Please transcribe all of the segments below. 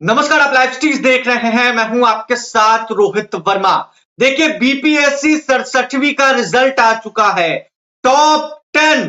नमस्कार, आप live streams देख रहे हैं। मैं हूं आपके साथ रोहित वर्मा। देखिए, बीपीएससी 67वीं का रिजल्ट आ चुका है। टॉप 10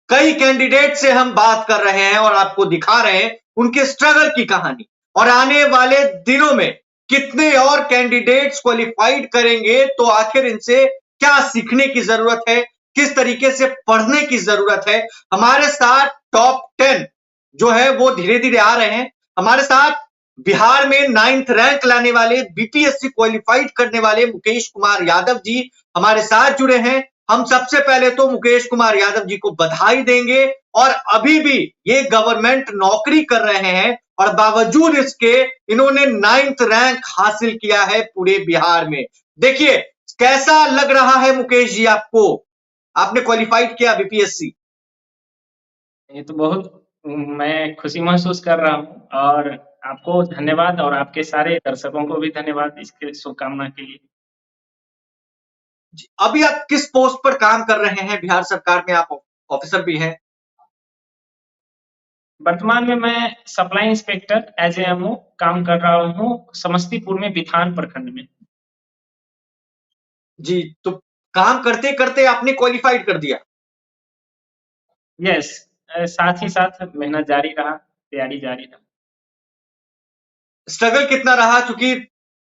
कई कैंडिडेट से हम बात कर रहे हैं और आपको दिखा रहे हैं उनके स्ट्रगल की कहानी। और आने वाले दिनों में कितने और कैंडिडेट्स क्वालिफाइड करेंगे, तो आखिर इनसे क्या सीखने की जरूरत है, किस तरीके से पढ़ने की जरूरत है। हमारे साथ टॉप 10 जो है वो धीरे धीरे आ रहे हैं। हमारे साथ बिहार में 9th रैंक लाने वाले, बीपीएससी क्वालिफाइड करने वाले मुकेश कुमार यादव जी हमारे साथ जुड़े हैं। हम सबसे पहले तो मुकेश कुमार यादव जी को बधाई देंगे। और अभी भी ये गवर्नमेंट नौकरी कर रहे हैं और बावजूद इसके इन्होंने 9th रैंक हासिल किया है पूरे बिहार में। देखिए, कैसा लग रहा है मुकेश जी आपको? आपने क्वालिफाइड किया बीपीएससी। ये तो बहुत मैं खुशी महसूस कर रहा हूँ और आपको धन्यवाद और आपके सारे दर्शकों को भी धन्यवाद इसके शुभकामना के लिए। अभी आप किस पोस्ट पर काम कर रहे हैं? बिहार सरकार में आप ऑफिसर भी हैं। वर्तमान में मैं सप्लाई इंस्पेक्टर एज एमओ काम कर रहा हूँ समस्तीपुर में बिथान प्रखंड में। जी, तो काम करते करते आपने क्वालिफाइड कर दिया। यस, साथ ही साथ मेहनत जारी रहा, तैयारी जारी रहा। स्ट्रगल कितना रहा? क्योंकि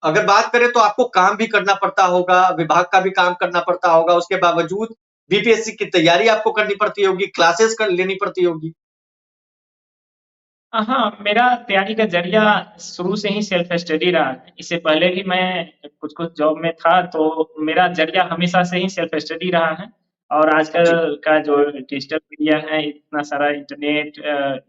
अगर बात करें तो आपको काम भी करना पड़ता होगा, विभाग का भी काम करना पड़ता होगा, उसके बावजूद बीपीएससी की तैयारी आपको करनी पड़ती होगी, क्लासेस कर लेनी पड़ती होगी। हाँ, मेरा तैयारी का जरिया शुरू से ही सेल्फ स्टडी रहा है। इससे पहले भी मैं कुछ जॉब में था, तो मेरा जरिया हमेशा से ही सेल्फ स्टडी रहा है। और जी, आजकल का जो डिजिटल मीडिया है, इतना सारा इंटरनेट,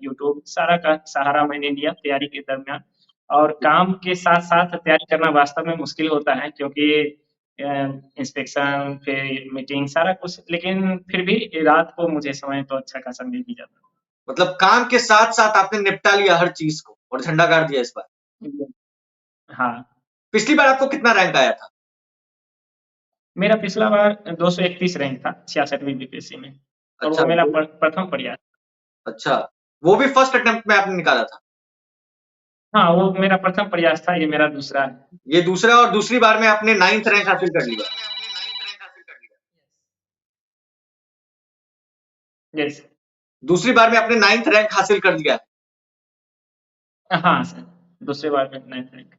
यूट्यूब सारा का सहारा मैंने लिया तैयारी के दरमियान। और काम के साथ-साथ तैयारी करना वास्तव में मुश्किल होता है, क्योंकि इंस्पेक्शन, फिर मीटिंग सारा कुछ, लेकिन फिर भी रात को मुझे समय तो अच्छा खासा मिल ही जाता मतलब काम के साथ साथ आपने निपटा लिया हर चीज को और झंडा गाड़ दिया इस बार। है। हाँ। पिछली बार आपको कितना रैंक आया था? मेरा पिछला बार 231 रैंक था 66वीं बीपीएससी में। और अच्छा वो मेरा वो प्रथम प्रयास। अच्छा, वो भी फर्स्ट अटेम्प्ट में आपने निकाला था? हाँ, वो मेरा प्रथम प्रयास था, ये मेरा दूसरा है। ये दूसरा, और दूसरी बार में आपने 9th रैंक हासिल कर लिया। यस। दूसरी बार में आपने 9th रैंक हासिल कर लिया। हाँ सर, दूसरे बार में 9th रैंक।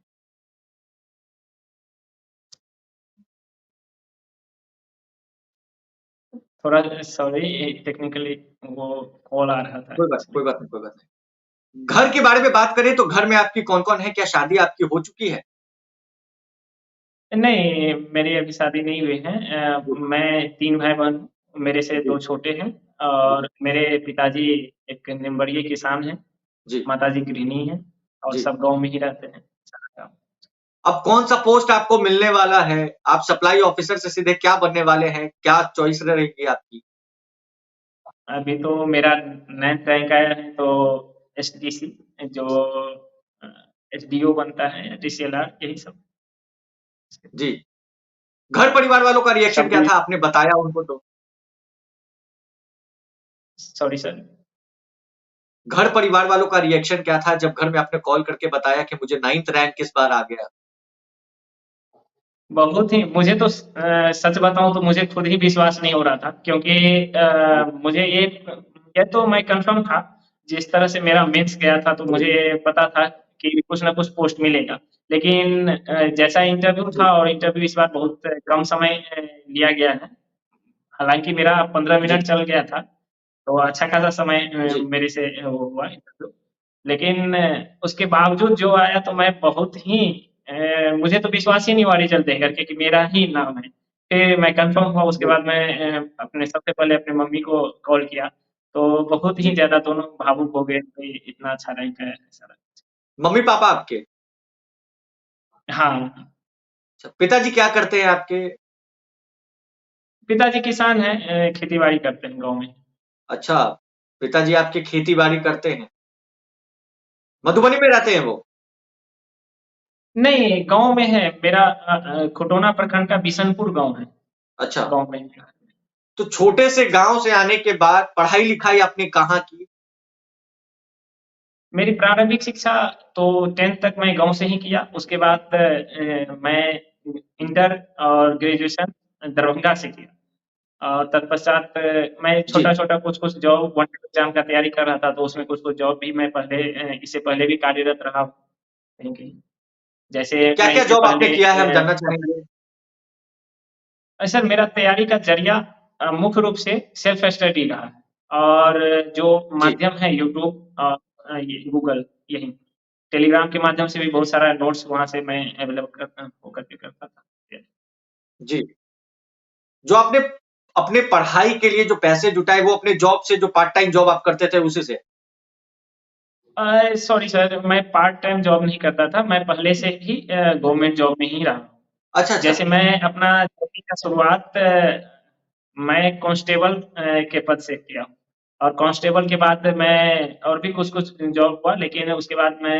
थोड़ा सॉरी, टेक्निकली वो कॉल आ रहा था कोई बात इसलिए। कोई बात नहीं, कोई बात नहीं। घर के बारे में बात करें तो घर में आपकी कौन-कौन है? क्या शादी आपकी हो चुकी है? नहीं, मेरी अभी शादी नहीं हुई है। जी, मैं 3 भाई-बहन हूँ, मेरे से जी, 2 छोटे हैं। जी, और मेरे पिताजी एक निम्बड़िए किसान हैं, जी, माताजी गृहिणी हैं और जी। सब गाँव में ही रहते हैं। सारा काम। अब कौन-सा पोस्ट आपको मिलने वाला है? आप सप्लाई ऑफिसर से सीधे क्या बनने वाले हैं? क्या चॉइस रहेगी आपकी? अभी तो मेरा 9th रैंक आया है, तो एसडीसी जो एसडीओ बनता है, डीसीएलआर, यही सब। जी। घर परिवार वालों का रिएक्शन सब क्या था? आपने बताया उनको तो। Sorry sir. घर परिवार वालों का रिएक्शन क्या था जब घर में आपने कॉल करके बताया कि मुझे 9th रैंक इस बार आ गया? बहुत ही मुझे तो सच बताऊं तो मुझे खुद ही विश्वास नहीं हो रहा था, क्योंकि मुझे ये तो मैं कंफर्म था। जिस तरह से मेरा मेंस गया था, तो जी, मुझे पता था कि कुछ ना कुछ पोस्ट मिलेगा। लेकिन जैसा इंटरव्यू जी, था, और इंटरव्यू इस बार बहुत कम समय लिया गया है। हालांकि मेरा 15 जी, मिनट चल गया था, तो अच्छा खासा समय जी। मेरे से वो हुआ इंटरव्यू। लेकिन उसके बावजूद जो आया, तो मैं बहुत ही मुझे तो विश्वास ही नहीं हुआ रिजल्ट देख करके कि मेरा ही नाम है। फिर मैं कंफर्म हुआ, उसके जी, बाद मैं अपने सबसे पहले अपने मम्मी को कॉल किया। तो बहुत ही जी। ज़्यादा दोनों भावुक हो गए कि इतना अच्छा रैंक है सारा। मम्मी-पापा आपके? हाँ, अच्छा, पिताजी क्या करते हैं आपके? पिताजी किसान हैं, खेती-बाड़ी करते हैं गाँव में। अच्छा, पिताजी आपके खेती-बाड़ी करते हैं। मधुबनी में रहते हैं वो? नहीं, गाँव में है मेरा। खुटौना प्रखंड का बिशनपुर गाँव है, अच्छा, गाँव में। तो छोटे से गाँव से आने के बाद पढ़ाई-लिखाई आपने कहाँ की? मेरी प्रारंभिक शिक्षा तो 10th तक मैं गाँव से ही किया। उसके बाद मैं इंटर और ग्रेजुएशन दरभंगा से किया। और तत्पश्चात मैं जी। छोटा-छोटा कुछ-कुछ जॉब वन एग्ज़ाम का तैयारी कर रहा था, तो उसमें कुछ-कुछ जॉब भी मैं पहले इससे पहले भी कार्यरत रहा हूँ कहीं-कहीं। जैसे मैं क्या-क्या इससे जॉब आपने पहले किया है हम जानना चाहेंगे? सर मेरा तैयारी का ज़रिया मुख्य रूप से सेल्फ स्टडी रहा है और जो जी, माध्यम है यूट्यूब ये गूगल यही। टेलीग्राम के माध्यम से भी बहुत सारा नोट्स वहाँ से मैं अवेलेबल करता होकर के करता था। जी। जो आपने अपने पढ़ाई के लिए जो पैसे जुटाए वो अपने जॉब से जो पार्ट टाइम जॉब आप करते थे उसी से? सॉरी सर मैं पार्ट टाइम जॉब नहीं करता था, मैं पहले से ही गवर्नमेंट जॉब में ही रहा हूँ। अच्छा, अच्छा। जैसे मैं अपना जर्नी का शुरुआत मैं कांस्टेबल के पद से किया और कांस्टेबल के बाद मैं और भी कुछ-कुछ जॉब हुआ लेकिन उसके बाद मैं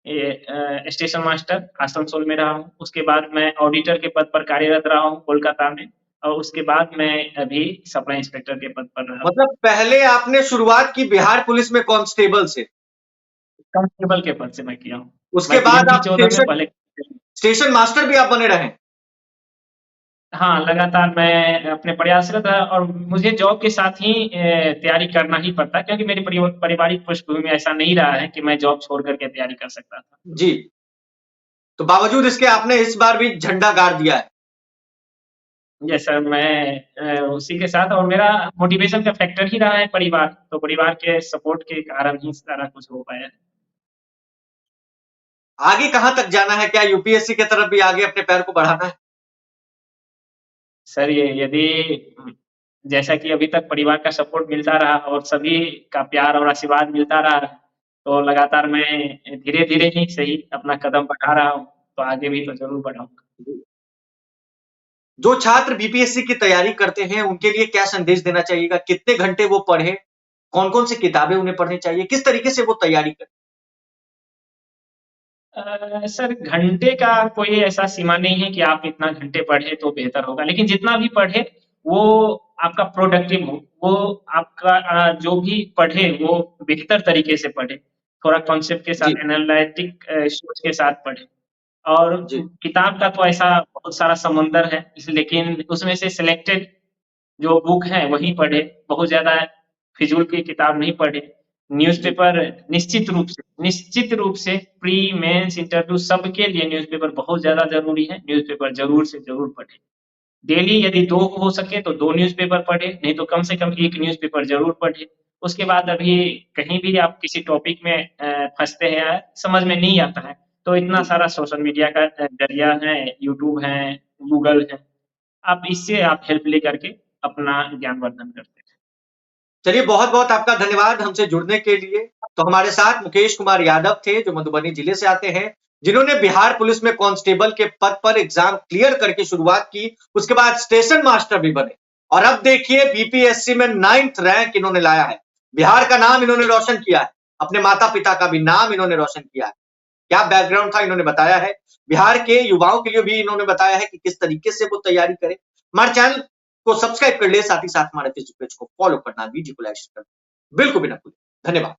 ये स्टेशन मास्टर आसनसोल में रहा हूँ। उसके बाद मैं ऑडिटर के पद पर कार्यरत रहा हूँ कोलकाता में और उसके बाद मैं अभी सप्लाई इंस्पेक्टर के पद पर रहा हूँ। मतलब पहले आपने शुरुआत की बिहार पुलिस में कांस्टेबल से, कांस्टेबल के पद से मैं किया हूँ। उसके मैं बाद बीएमपी आप 14 में पहले स्टेशन मास्टर भी आप बने रहे? हाँ, लगातार मैं अपने प्रयासरत रहा और मुझे जॉब के साथ ही तैयारी करना ही पड़ता है क्योंकि मेरी पारिवारिक पृष्ठभूमि में ऐसा नहीं रहा है कि मैं जॉब छोड़ कर के तैयारी कर सकता था। जी। तो बावजूद इसके आपने इस बार भी झंडा गाड़ दिया है। यस सर, मैं उसी के साथ और मेरा मोटिवेशन का फैक्टर ही रहा है परिवार, तो परिवार के सपोर्ट के कारण ही सारा कुछ हो पाया है। आगे कहाँ तक जाना है? क्या यूपीएससी की तरफ भी आगे अपने पैर को बढ़ाना है? सर ये यदि जैसा कि अभी तक परिवार का सपोर्ट मिलता रहा और सभी का प्यार और आशीर्वाद मिलता रहा, तो लगातार मैं धीरे-धीरे ही सही अपना कदम बढ़ा रहा हूँ, तो आगे भी तो ज़रूर बढ़ाऊँगा। जो छात्र बीपीएससी की तैयारी करते हैं उनके लिए क्या संदेश देना चाहिएगा? कितने घंटे वो पढ़े? कौन-कौन सी किताबें उन्हें पढ़नी चाहिए? किस तरीके से वो तैयारी करें? सर घंटे का कोई ऐसा सीमा नहीं है कि आप इतना घंटे पढ़े तो बेहतर होगा, लेकिन जितना भी पढ़े वो आपका प्रोडक्टिव हो, वो आपका जो भी पढ़े वो बेहतर तरीके से पढ़े, थोड़ा कॉन्सेप्ट के जी, साथ एनालिटिक सोच के साथ पढ़े। और जी, किताब का तो ऐसा बहुत सारा समुंदर है, लेकिन उसमें से सिलेक्टेड जो बुक है वही पढ़े, बहुत ज़्यादा फिजूल की किताब नहीं पढ़े। जी, न्यूज़पेपर निश्चित रूप से प्री, मेंस, इंटरव्यू सबके लिए न्यूज़पेपर बहुत ज़्यादा ज़रूरी है, न्यूज़पेपर ज़रूर से ज़रूर पढ़ें। डेली यदि 2 हो सके तो 2 न्यूज़पेपर पढ़ें, नहीं तो कम से कम 1 न्यूज़पेपर ज़रूर पढ़ें। उसके बाद अभी कहीं भी आप किसी टॉपिक में फँसते हैं, समझ में नहीं आता है, तो इतना जी। सारा सोशल मीडिया का ज़रिया है, यूट्यूब है, गूगल है, आप इससे आप हेल्प लेकर के अपना ज्ञानवर्धन करते हैं। चलिए बहुत-बहुत आपका धन्यवाद हमसे जुड़ने के लिए। तो हमारे साथ मुकेश कुमार यादव थे जो मधुबनी जिले से आते हैं, जिन्होंने बिहार पुलिस में कांस्टेबल के पद पर एग्जाम क्लियर करके शुरुआत की, उसके बाद स्टेशन मास्टर भी बने और अब देखिए बीपीएससी में 9th रैंक इन्होंने लाया है। बिहार का नाम इन्होंने रोशन किया है, अपने माता-पिता का भी नाम इन्होंने रोशन किया है। क्या बैकग्राउंड था इन्होंने बताया है। बिहार के युवाओं के लिए भी इन्होंने बताया है कि किस तरीके से वो तैयारी करें। हमारे चैनल को सब्सक्राइब कर ले, साथ ही साथ हमारे फेसबुक पेज को फॉलो करना, वीडियो को लाइक करना बिल्कुल भी ना भूलें। धन्यवाद।